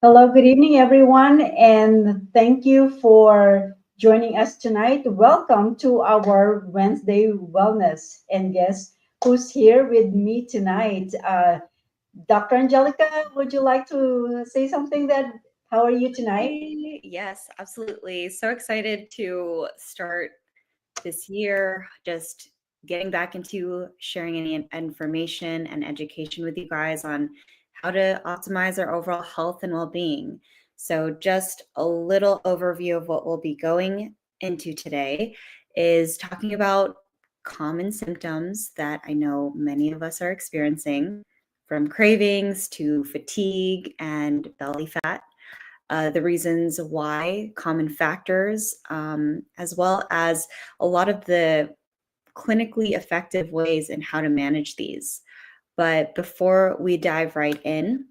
Hello, good evening, everyone, and thank you for joining us tonight. Welcome to our Wednesday Wellness. And guess who's here with me tonight? Dr. Angelica, would you like to say something that how are you tonight? Hi. Yes, absolutely. So excited to start this year, just getting back into sharing any information and education with you guys on how to optimize our overall health and well-being. So just a little overview of what we'll be going into today is talking about common symptoms that I know many of us are experiencing, from cravings to fatigue and belly fat, the reasons why, common factors, as well as a lot of the clinically effective ways in how to manage these. But before we dive right in,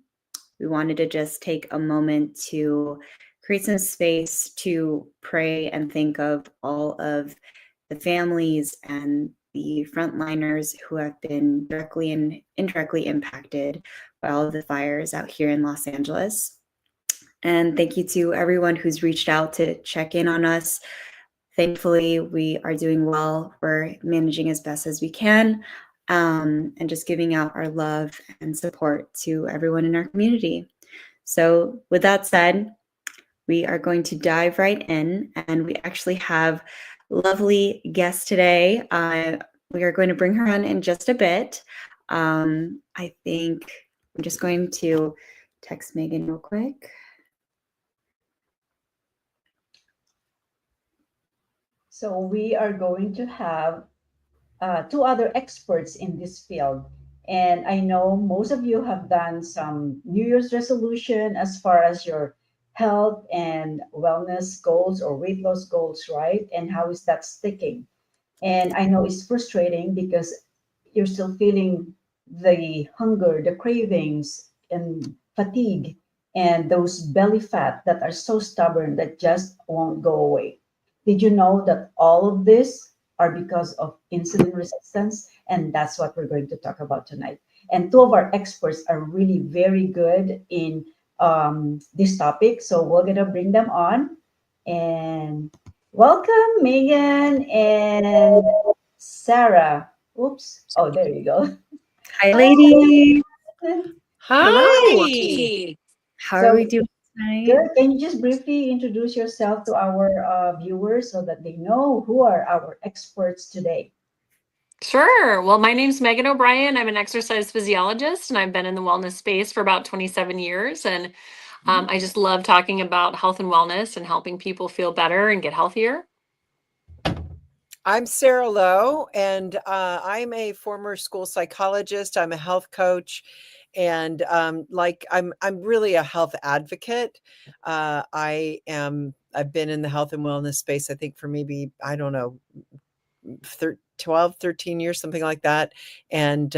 we wanted to just take a moment to create some space to pray and think of all of the families and the frontliners who have been directly and indirectly impacted by all of the fires out here in Los Angeles. And thank you to everyone who's reached out to check in on us. Thankfully, we are doing well. We're managing as best as we can, and just giving out our love and support to everyone in our community. So, with that said, we are going to dive right in, and we actually have lovely guest today. We are going to bring her on in just a bit. I think I'm just going to text Megan real quick. So we are going to have two other experts in this field. And I know most of you have done some New Year's resolution as far as your health and wellness goals or weight loss goals, right? And how is that sticking? And I know it's frustrating because you're still feeling the hunger, the cravings, and fatigue, and those belly fat that are so stubborn that just won't go away. Did you know that all of this are because of insulin resistance? And that's what we're going to talk about tonight. And two of our experts are really very good in this topic. So we're going to bring them on. And welcome, Megan and Sarah. Oops. Oh, there you go. Hi, ladies. Hello. Hi. How are So we doing tonight? good. Can you just briefly introduce yourself to our viewers so that they know who are our experts today? Sure. Well, my name's Megan O'Brien. I'm an exercise physiologist and I've been in the wellness space for about 27 years. And I just love talking about health and wellness and helping people feel better and get healthier. I'm Sarah Lowe, and I'm a former school psychologist. I'm a health coach, and I'm really a health advocate. I've been in the health and wellness space, I think, for maybe, I don't know, 12, 13 years, something like that. And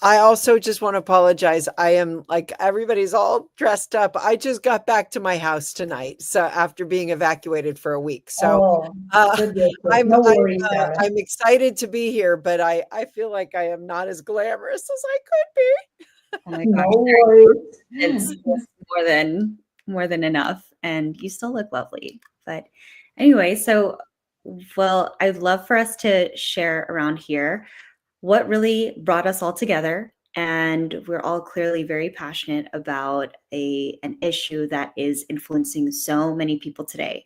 I also just want to apologize. I am like everybody's all dressed up. I just got back to my house tonight, so after being evacuated for a week. So Oh, good, good, good. I'm No I'm worries, Sarah. I'm excited to be here, but I feel like I am not as glamorous as I could be. Oh my No gosh, worries. it's more than enough, and you still look lovely. But anyway, so well, I'd love for us to share around here what really brought us all together. And we're all clearly very passionate about an issue that is influencing so many people today.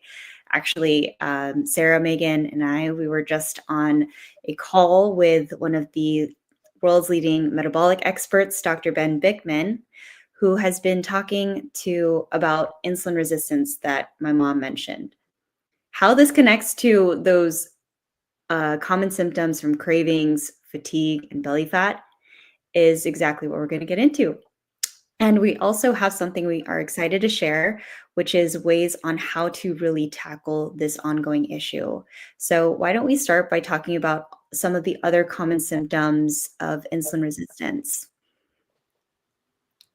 Actually, Sarah, Megan, and I, we were just on a call with one of the world's leading metabolic experts, Dr. Ben Bickman, who has been talking about insulin resistance that my mom mentioned. How this connects to those common symptoms from cravings, fatigue, and belly fat is exactly what we're going to get into. And we also have something we are excited to share, which is ways on how to really tackle this ongoing issue. So, why don't we start by talking about some of the other common symptoms of insulin resistance?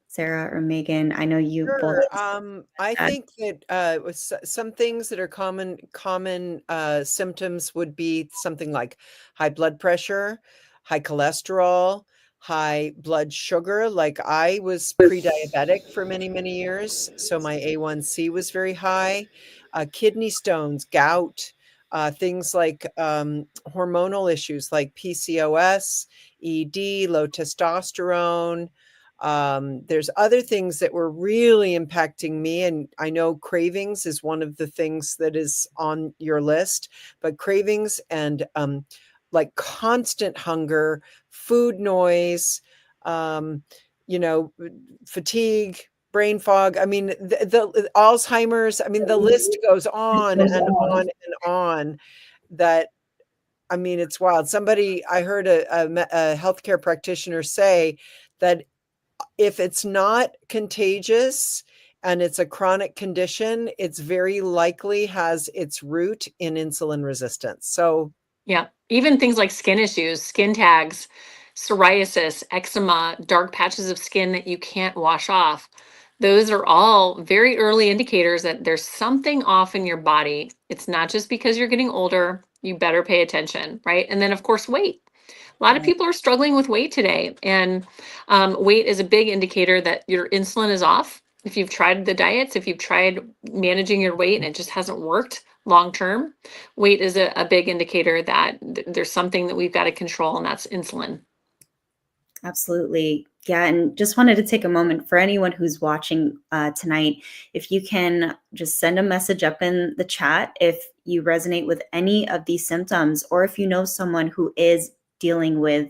Sarah or Megan, I know you both. Sure. I think that some things that are common symptoms would be something like high blood pressure, high cholesterol, high blood sugar. Like I was pre-diabetic for many, many years. So my A1C was very high. Kidney stones, gout, things like hormonal issues like PCOS, ED, low testosterone. There's other things that were really impacting me. And I know cravings is one of the things that is on your list, but cravings and like constant hunger, food noise, um, you know, fatigue, brain fog. I mean, the Alzheimer's, I mean, the list goes on Goes and on. on and on that, I mean, it's wild. Somebody, I heard a healthcare practitioner say that if it's not contagious and it's a chronic condition, it's very likely has its root in insulin resistance. So Yeah. Even things like skin issues, skin tags, psoriasis, eczema, dark patches of skin that you can't wash off. Those are all very early indicators that there's something off in your body. It's not just because you're getting older. You better pay attention, right? And then, of course, weight. A lot of Right. people are struggling with weight today, and weight is a big indicator that your insulin is off. If you've tried the diets, if you've tried managing your weight and it just hasn't worked long term, weight is a big indicator that there's something that we've got to control, and that's insulin. Absolutely. Yeah. And just wanted to take a moment for anyone who's watching tonight. If you can just send a message up in the chat if you resonate with any of these symptoms, or if you know someone who is dealing with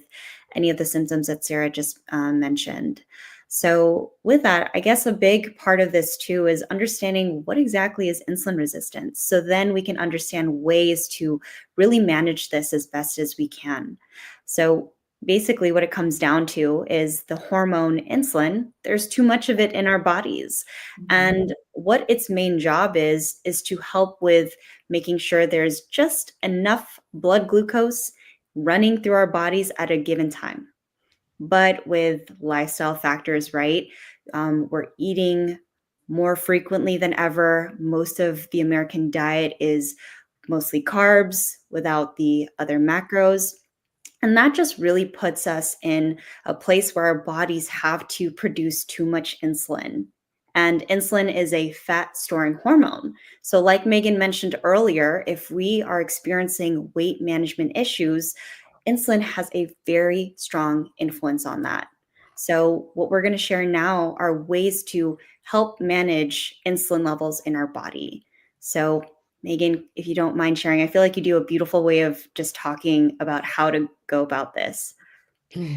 any of the symptoms that Sarah just mentioned. So, with that, I guess a big part of this too is understanding what exactly is insulin resistance. So then we can understand ways to really manage this as best as we can. So, basically what it comes down to is the hormone insulin. There's too much of it in our bodies. And what its main job is to help with making sure there's just enough blood glucose running through our bodies at a given time. But with lifestyle factors, right? We're eating more frequently than ever. Most of the American diet is mostly carbs without the other macros. And that just really puts us in a place where our bodies have to produce too much insulin. And insulin is a fat storing hormone. So, like Megan mentioned earlier, if we are experiencing weight management issues, insulin has a very strong influence on that. So, what we're going to share now are ways to help manage insulin levels in our body. So, Megan, if you don't mind sharing, I feel like you do a beautiful way of just talking about how to go about this.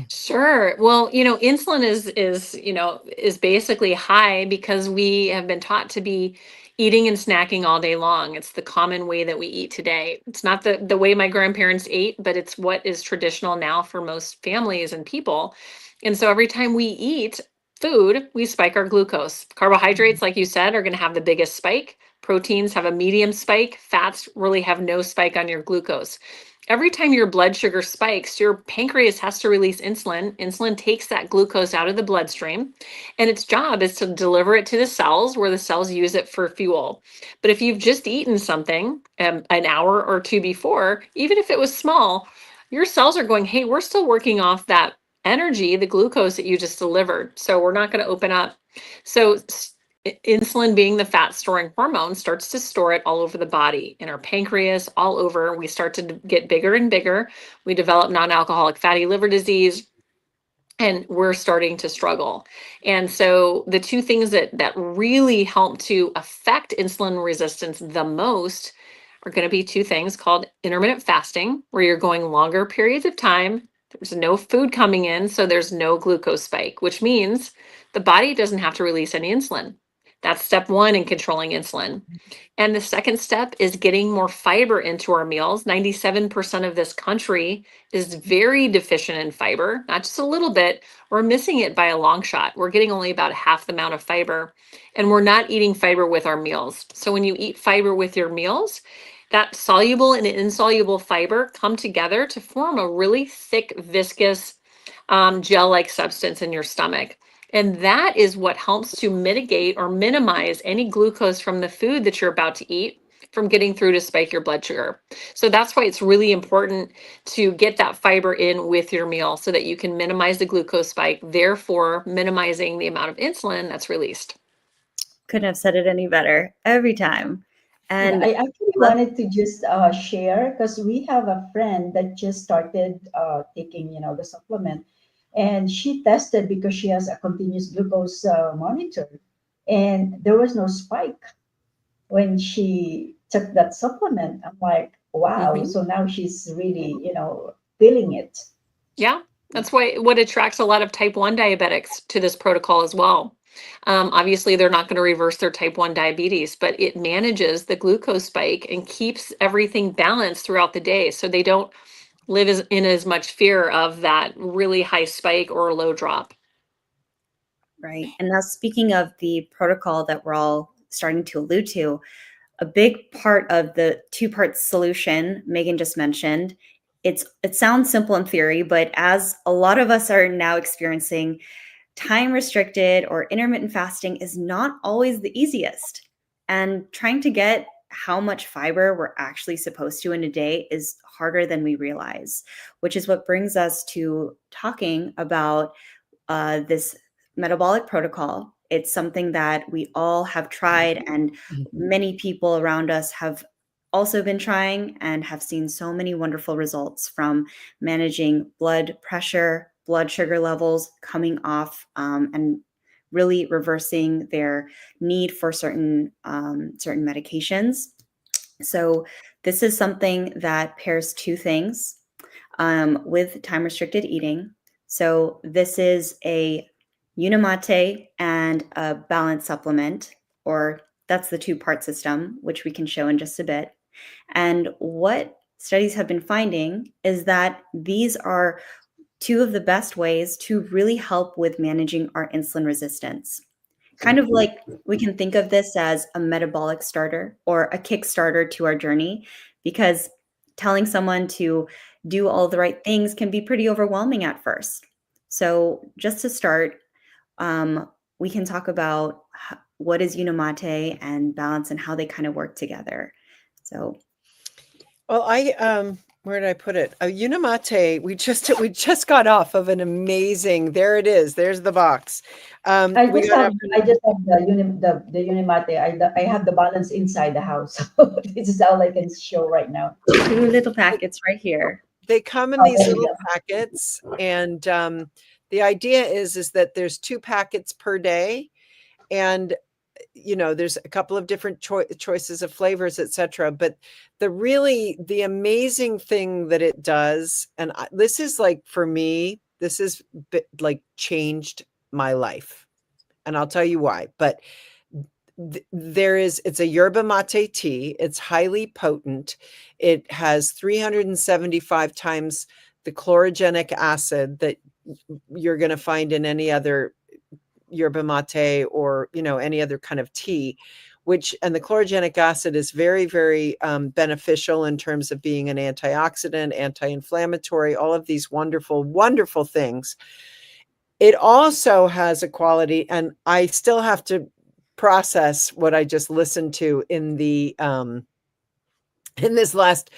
Sure. Well, insulin is basically high because we have been taught to be eating and snacking all day long. It's the common way that we eat today. It's not the way my grandparents ate, but it's what is traditional now for most families and people. And so every time we eat food, we spike our glucose. Carbohydrates, like you said, are going to have the biggest spike. Proteins have a medium spike. Fats really have no spike on your glucose. Every time your blood sugar spikes, your pancreas has to release insulin. Insulin takes that glucose out of the bloodstream, and its job is to deliver it to the cells where the cells use it for fuel. But if you've just eaten something an hour or two before, even if it was small, your cells are going, hey, we're still working off that energy, the glucose that you just delivered. So we're not going to open up. So insulin, being the fat storing hormone, starts to store it all over the body, in our pancreas, all over. We start to get bigger and bigger. We develop non-alcoholic fatty liver disease, and we're starting to struggle. And so the two things that really help to affect insulin resistance the most are going to be two things called intermittent fasting, where you're going longer periods of time. There's no food coming in, so there's no glucose spike, which means the body doesn't have to release any insulin. That's step one in controlling insulin. And the second step is getting more fiber into our meals. 97% of this country is very deficient in fiber, not just a little bit. We're missing it by a long shot. We're getting only about half the amount of fiber, and we're not eating fiber with our meals. So when you eat fiber with your meals, that soluble and insoluble fiber come together to form a really thick, viscous, gel-like substance in your stomach. And that is what helps to mitigate or minimize any glucose from the food that you're about to eat. from getting through to spike your blood sugar. So that's why it's really important to get that fiber in with your meal so that you can minimize the glucose spike, therefore minimizing the amount of insulin that's released. Couldn't have said it any better every time. Yeah, And I actually wanted to just share because we have a friend that just started taking, the supplement, and she tested because she has a continuous glucose monitor, and there was no spike when she took that supplement. I'm like, wow. Mhm. So now she's really, feeling it. Yeah, that's why what attracts a lot of type 1 diabetics to this protocol as well. Obviously, they're not going to reverse their type 1 diabetes, but it manages the glucose spike and keeps everything balanced throughout the day so they don't live in as much fear of that really high spike or low drop. right. And now, speaking of the protocol that we're all starting to allude to, a big part of the two-part solution Megan just mentioned, it sounds simple in theory, but as a lot of us are now experiencing, time restricted or intermittent fasting is not always the easiest. And trying to get how much fiber we're actually supposed to in a day is harder than we realize, which is what brings us to talking about this metabolic protocol. It's something that we all have tried, and many people around us have also been trying and have seen so many wonderful results from managing blood pressure, blood sugar levels coming off, and really reversing their need for certain medications. So this is something that pairs two things with time restricted eating. So this is a Unimate and a balance supplement, or that's the two-part system, which we can show in just a bit. And what studies have been finding is that these are two of the best ways to really help with managing our insulin resistance. Kind of like we can think of this as a metabolic starter or a kickstarter to our journey, because telling someone to do all the right things can be pretty overwhelming at first. So, just to start, we can talk about what is Unimate and balance and how they kind of work together. So, Well, where did I put it? Unimate. We just got off of an amazing. There it is. There's the box. We got off. I just have the Unimate. I have the balance inside the house. So this is all I can show right now. two little packets right here. They come in Oh, these there you little go. packets, and the idea is that there's 2 packets per day, and there's a couple of different choices of flavors, etc. But the amazing thing that it does, and this is like, for me, this is like changed my life, and I'll tell you why. But it's a yerba mate tea. It's highly potent. It has 375 times the chlorogenic acid that you're going to find in any other yerba mate or any other kind of tea, and the chlorogenic acid is very, very beneficial in terms of being an antioxidant, anti-inflammatory, all of these wonderful, wonderful things. It also has a quality, and I still have to process what I just listened to in this last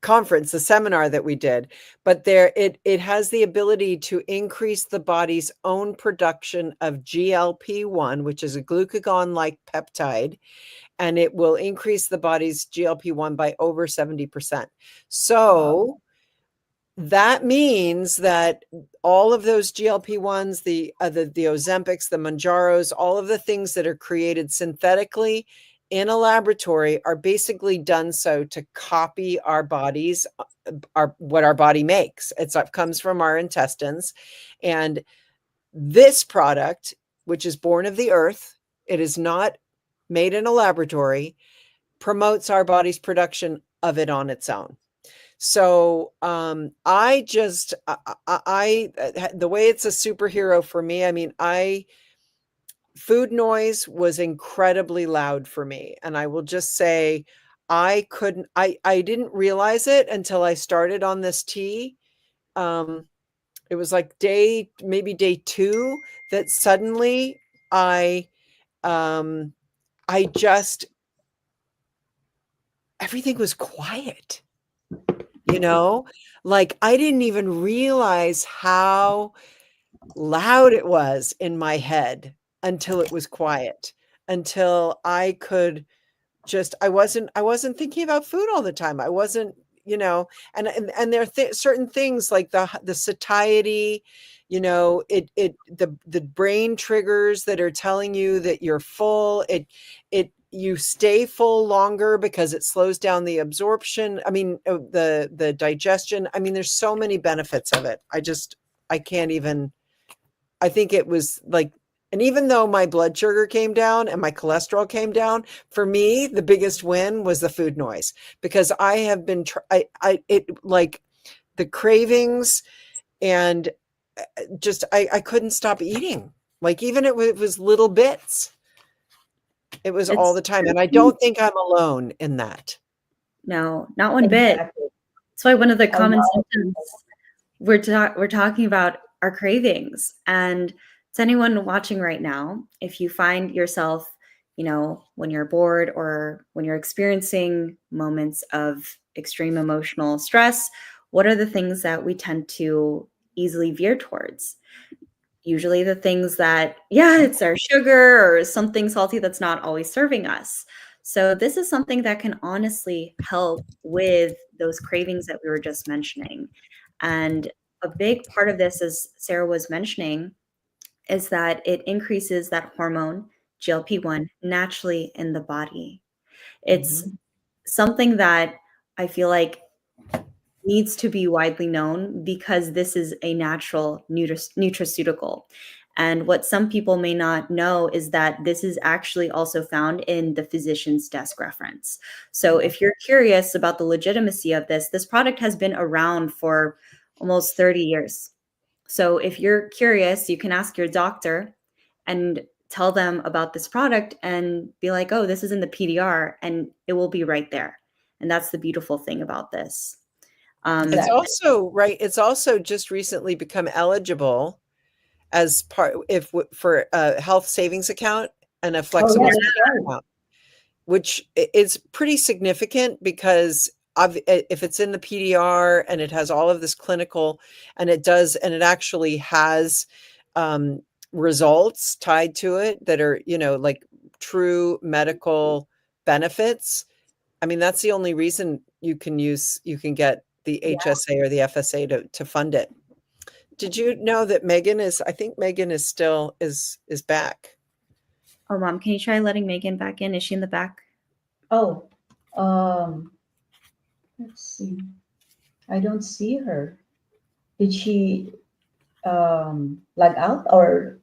conference, the seminar that we did, but it has the ability to increase the body's own production of GLP-1, which is a glucagon-like peptide, and it will increase the body's GLP-1 by over 70%. So that means that all of those GLP-1s, the Ozempics, the Mounjaros, all of the things that are created synthetically in a laboratory are basically done so to copy our bodies, what our body makes. It comes from our intestines. And this product, which is born of the earth, it is not made in a laboratory, promotes our body's production of it on its own. So the way it's a superhero for me, I mean, food noise was incredibly loud for me. And I will just say, I didn't realize it until I started on this tea. It was like maybe day 2 that suddenly I just everything was quiet, you know, like I didn't even realize how loud it was in my head until it was quiet, until I could just I wasn't thinking about food all the time. I wasn't, you know, and there are certain things like the satiety, you know, the brain triggers that are telling you that you're full. You stay full longer because it slows down the absorption. I mean, the digestion. I mean, there's so many benefits of it. I can't even. I think it was like, and even though my blood sugar came down and my cholesterol came down, for me, the biggest win was the food noise, because I have been, it like the cravings and I couldn't stop eating. Like even it was little bits. It was all It's the time. And I don't think I'm alone in that. no, not one bit. Exactly. That's why one of the A common lot of symptoms people. we're talking about are cravings. And to anyone watching right now, if you find yourself, you know, when you're bored or when you're experiencing moments of extreme emotional stress, what are the things that we tend to easily veer towards? Usually the things that, yeah, it's our sugar or something salty that's not always serving us. So this is something that can honestly help with those cravings that we were just mentioning. And a big part of this, as Sarah was mentioning, is that it increases that hormone GLP-1 naturally in the body. It's Mhm. something that I feel like needs to be widely known because this is a natural nutraceutical. And what some people may not know is that this is actually also found in the physician's desk reference. So if you're curious about the legitimacy of this product has been around for almost 30 years. So if you're curious, you can ask your doctor and tell them about this product and be like, oh, this is in the PDR, and it will be right there. And that's the beautiful thing about this. It's Exactly. also right. It's also just recently become eligible as part for a health savings account and a Oh flexible yeah, spending that's right. account, which is pretty significant because if it's in the PDR and it has all of this clinical and it actually has results tied to it that are, you know, like true medical benefits. I mean, that's the only reason you can get the Yeah. HSA or the FSA to fund it. Did you know that I think Megan is still is back. Oh, mom, can you try letting Megan back in? Is she in the back? Oh, um, let's see. I don't see her. Did she log out or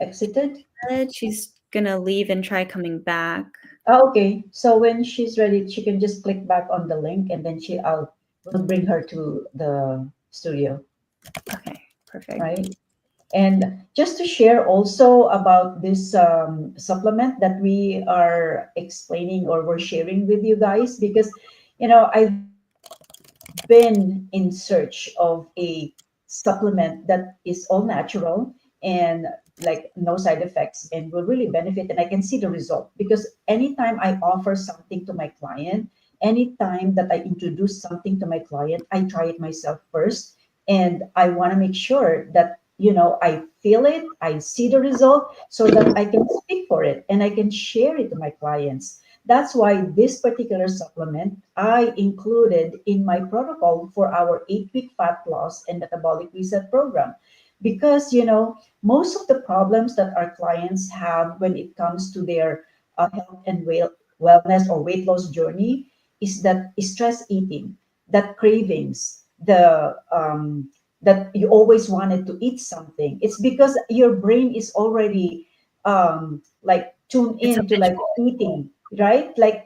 exited? She's gonna leave and try coming back. Oh, okay. So when she's ready, she can just click back on the link and then I'll will bring her to the studio, Okay, perfect. right? And just to share also about this supplement that we are explaining or we're sharing with you guys, because I've been in search of a supplement that is all natural and like no side effects and will really benefit, and I can see the result because anytime I offer something to my client, anytime that I introduce something to my client, I try it myself first, and I want to make sure that I feel it, I see the result, so that I can speak for it and I can share it to my clients. That's why this particular supplement I included in my protocol for our 8-week fat loss and metabolic reset program. Because, most of the problems that our clients have when it comes to their health and wellness or weight loss journey is that stress eating, that cravings, that you always wanted to eat something. It's because your brain is already like tuned It's in to like habitual. eating, right? Like,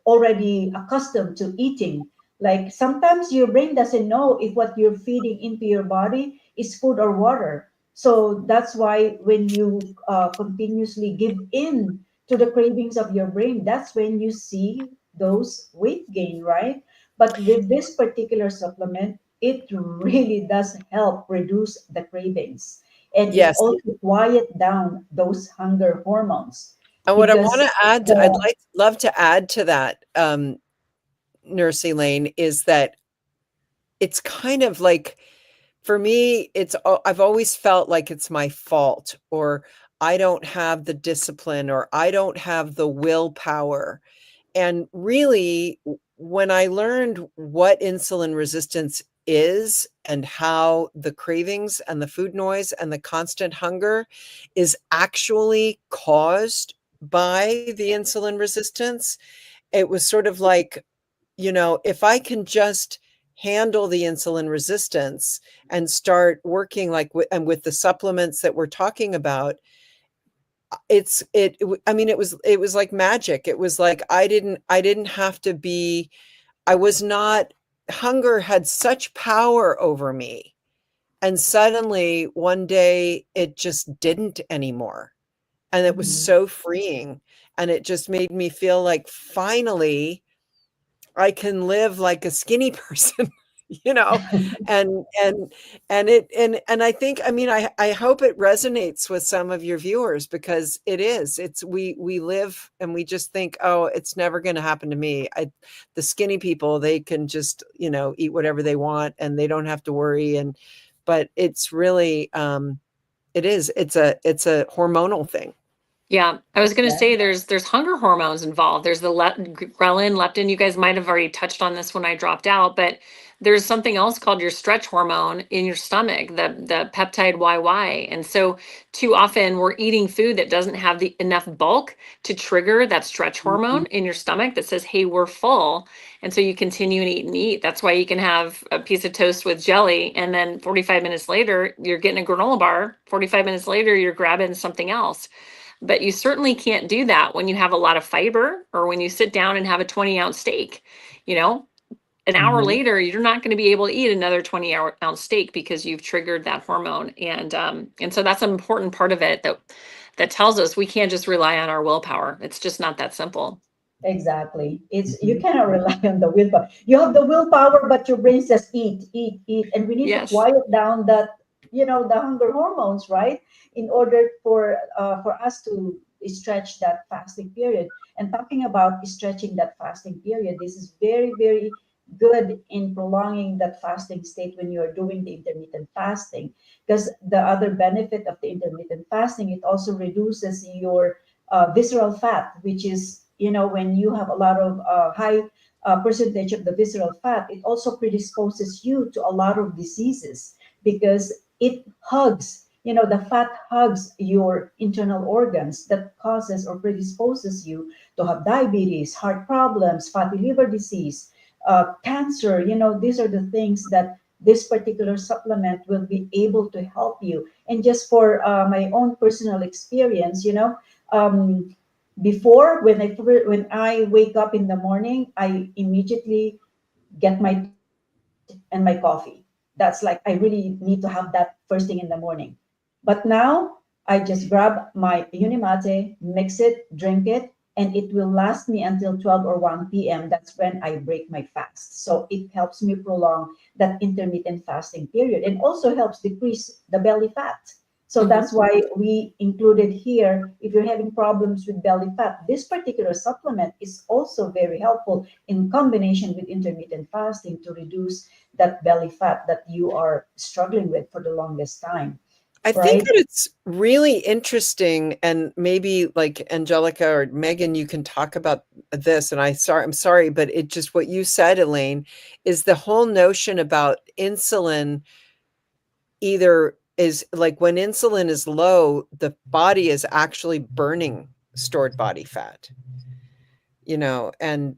already accustomed to eating. Like sometimes your brain doesn't know if what you're feeding into your body is food or water. So that's why when you continuously give in to the cravings of your brain, that's when you see those weight gain, right? But with this particular supplement, it really does help reduce the cravings, and it Yes. also quiet down those hunger hormones And what I want because to add, the love to add to that, Nurse Elaine, is that it's kind of like, for me, I've always felt like it's my fault, or I don't have the discipline, or I don't have the willpower. And really, when I learned what insulin resistance is, and how the cravings and the food noise and the constant hunger is actually caused by the insulin resistance, it was sort of like, if I can just handle the insulin resistance and start working with the supplements that we're talking about, it was like magic. It was like I didn't have to be, I was not, hunger had such power over me. And suddenly one day it just didn't anymore. And it was so freeing. And it just made me feel like finally I can live like a skinny person, you know, and I think, I hope it resonates with some of your viewers, because we live and we just think, oh, it's never going to happen to me. The skinny people, they can just, eat whatever they want and they don't have to worry. But it's really, it's a hormonal thing. Yeah, I was going to Yeah. say there's hunger hormones involved. There's the ghrelin, leptin. You guys might have already touched on this when I dropped out, but there's something else called your stretch hormone in your stomach, the peptide YY. And so too often we're eating food that doesn't have the enough bulk to trigger that stretch hormone in your stomach that says, "Hey, we're full." And so you continue and eat and eat. That's why you can have a piece of toast with jelly, and then 45 minutes later you're getting a granola bar. 45 minutes later you're grabbing something else. But you certainly can't do that when you have a lot of fiber, or when you sit down and have a 20-ounce steak. An hour later, you're not going to be able to eat another 20-ounce steak because you've triggered that hormone. And so that's an important part of it that tells us we can't just rely on our willpower. It's just not that simple. Exactly. You cannot rely on the willpower. You have the willpower, but your brain says eat, eat, eat, and we need to Yes. quiet down the hunger hormones, right? In order for us to stretch that fasting period. And talking about stretching that fasting period, this is very, very good in prolonging that fasting state when you are doing the intermittent fasting. Because the other benefit of the intermittent fasting, it also reduces your visceral fat, which is, when you have a lot of high percentage of the visceral fat, it also predisposes you to a lot of diseases, because the fat hugs your internal organs, that causes or predisposes you to have diabetes, heart problems, fatty liver disease, cancer. These are the things that this particular supplement will be able to help you. And just for my own personal experience, um, before, when I wake up in the morning, I immediately get my and my coffee. That's like, I really need to have that first thing in the morning. But now I just grab my Unimate, mix it, drink it, and it will last me until 12 or 1 p.m. That's when I break my fast. So it helps me prolong that intermittent fasting period, and also helps decrease the belly fat. So that's why we included here, if you're having problems with belly fat, this particular supplement is also very helpful in combination with intermittent fasting to reduce that belly fat that you are struggling with for the longest time. I Right? think that it's really interesting, and maybe like Angelica or Megan, you can talk about this. And I'm sorry, but it just, what you said, Elaine, is the whole notion about insulin either is like, when insulin is low, the body is actually burning stored body fat, and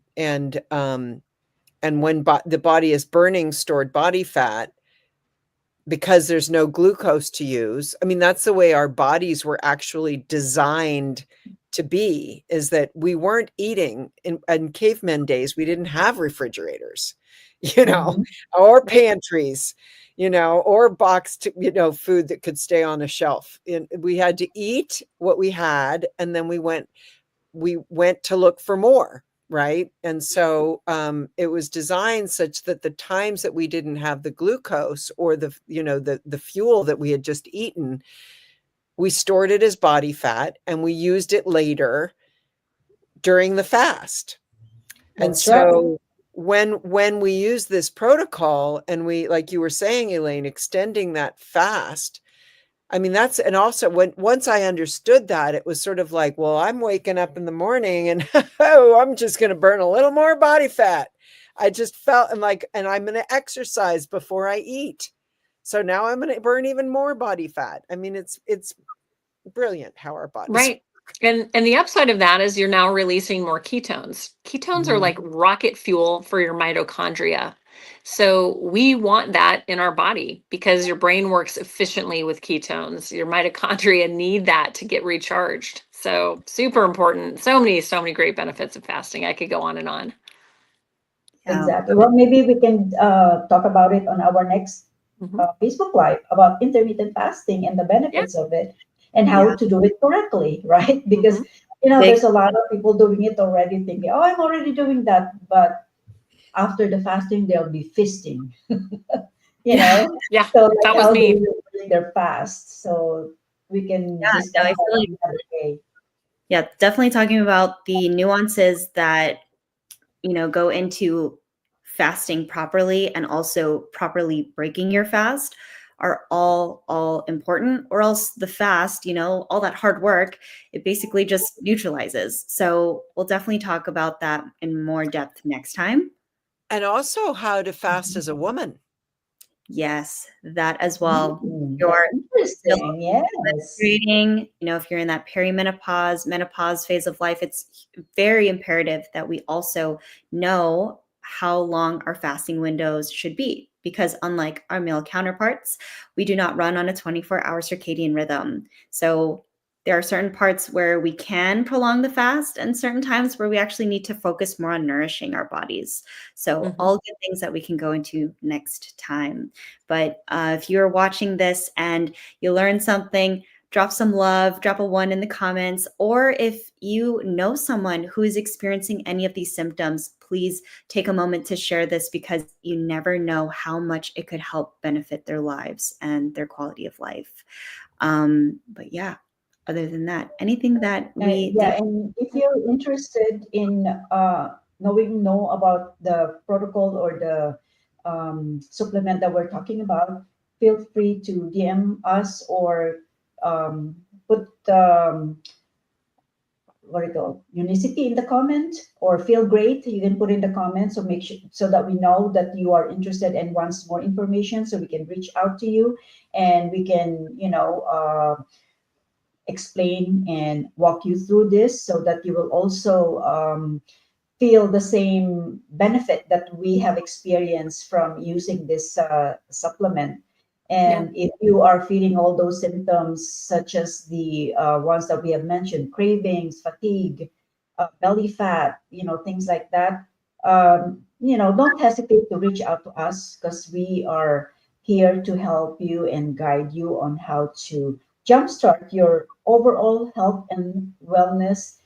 when the body is burning stored body fat, because there's no glucose to use. That's the way our bodies were actually designed to be, is that we weren't eating in cavemen days. We didn't have refrigerators, or pantries, or boxed, food that could stay on a shelf. And we had to eat what we had, and then we went to look for more. Right. And so it was designed such that the times that we didn't have the glucose, or the fuel that we had just eaten, we stored it as body fat and we used it later during the fast. And That's right. so when we use this protocol and we, like you were saying, Elaine, extending that fast, I mean, that's, and also once I understood that, it was sort of like, well, I'm waking up in the morning and oh, I'm just going to burn a little more body fat. I just felt, and I'm going to exercise before I eat. So now I'm going to burn even more body fat. I mean, it's brilliant how our bodies. Right. And the upside of that is you're now releasing more ketones. Ketones are like rocket fuel for your mitochondria. So we want that in our body because your brain works efficiently with ketones. Your mitochondria need that to get recharged. So super important. So many great benefits of fasting. I could go on and on. Exactly. Well, maybe we can talk about it on our next Facebook Live about intermittent fasting and the benefits of it and how to do it correctly, right? Because, there's a lot of people doing it already thinking, oh, I'm already doing that. But after the fasting, they'll be feasting, Yeah, So like that was how me. they will bring their fast. So we can discuss I that feel like, another day. yeah, definitely talking about the nuances that go into fasting properly and also properly breaking your fast are all important, or else the fast, all that hard work, it basically just neutralizes. So we'll definitely talk about that in more depth next time. And also how to fast as a woman. Yes, that as well. You're Interesting. Yes. creating, if you're in that menopause phase of life, it's very imperative that we also know how long our fasting windows should be, because unlike our male counterparts, we do not run on a 24-hour circadian rhythm. So there are certain parts where we can prolong the fast and certain times where we actually need to focus more on nourishing our bodies. So all good things that we can go into next time. But if you're watching this and you learn something, drop some love, drop a 1 in the comments. Or if you know someone who is experiencing any of these symptoms, please take a moment to share this, because you never know how much it could help benefit their lives and their quality of life. But yeah, other than that, anything that we and if you're interested in know about the protocol or the supplement that we're talking about, feel free to DM us or put what do you call unicity in the comment, or feel great. You can put in the comments, so make sure so that we know that you are interested and wants more information, so we can reach out to you and we can explain and walk you through this so that you will also feel the same benefit that we have experienced from using this supplement. And if you are feeling all those symptoms, such as the ones that we have mentioned, cravings, fatigue, belly fat, things like that, don't hesitate to reach out to us, because we are here to help you and guide you on how to jumpstart your overall health and wellness,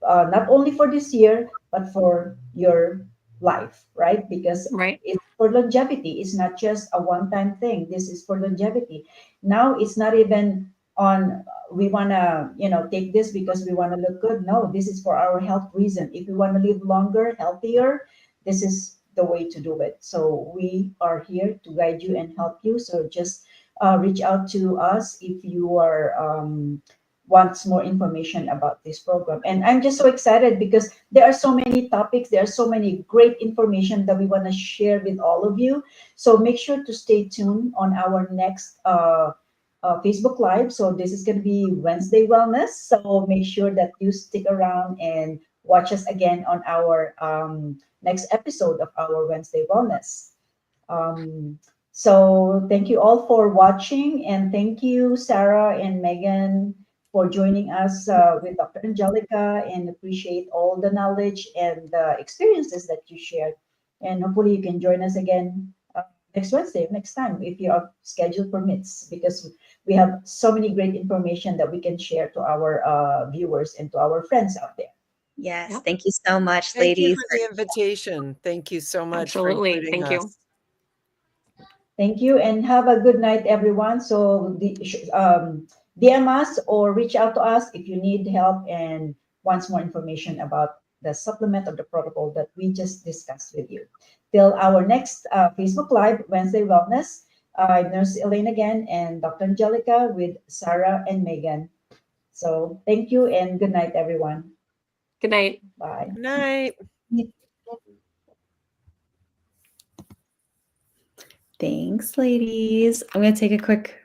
not only for this year, but for your life, right? Because it's for longevity. It's not just a one-time thing. This is for longevity. Now it's not even on we want to take this because we want to look good. No, this is for our health reason. If we want to live longer, healthier, this is the way to do it. So we are here to guide you and help you. So just reach out to us if you are wants more information about this program. And I'm just so excited because there are so many topics, there are so many great information that we want to share with all of you. So make sure to stay tuned on our next Facebook Live. So this is going to be Wednesday Wellness. So make sure that you stick around and watch us again on our next episode of our Wednesday Wellness. So thank you all for watching, and thank you, Sarah and Megan, for joining us with Dr. Angelica, and appreciate all the knowledge and the experiences that you shared. And hopefully you can join us again next Wednesday, next time, if your schedule permits, because we have so many great information that we can share to our viewers and to our friends out there. Yes, thank you so much, Thank ladies. you for the invitation. Thank you so much for Absolutely. including Thank us. Thank you, and have a good night, everyone. So DM us or reach out to us if you need help and wants more information about the supplement of the protocol that we just discussed with you. Till our next Facebook Live, Wednesday Wellness, I'm Nurse Elaine again and Dr. Angelica with Sarah and Megan. So thank you and good night, everyone. Good night. Bye. Good night. Thanks, ladies. I'm going to take a quick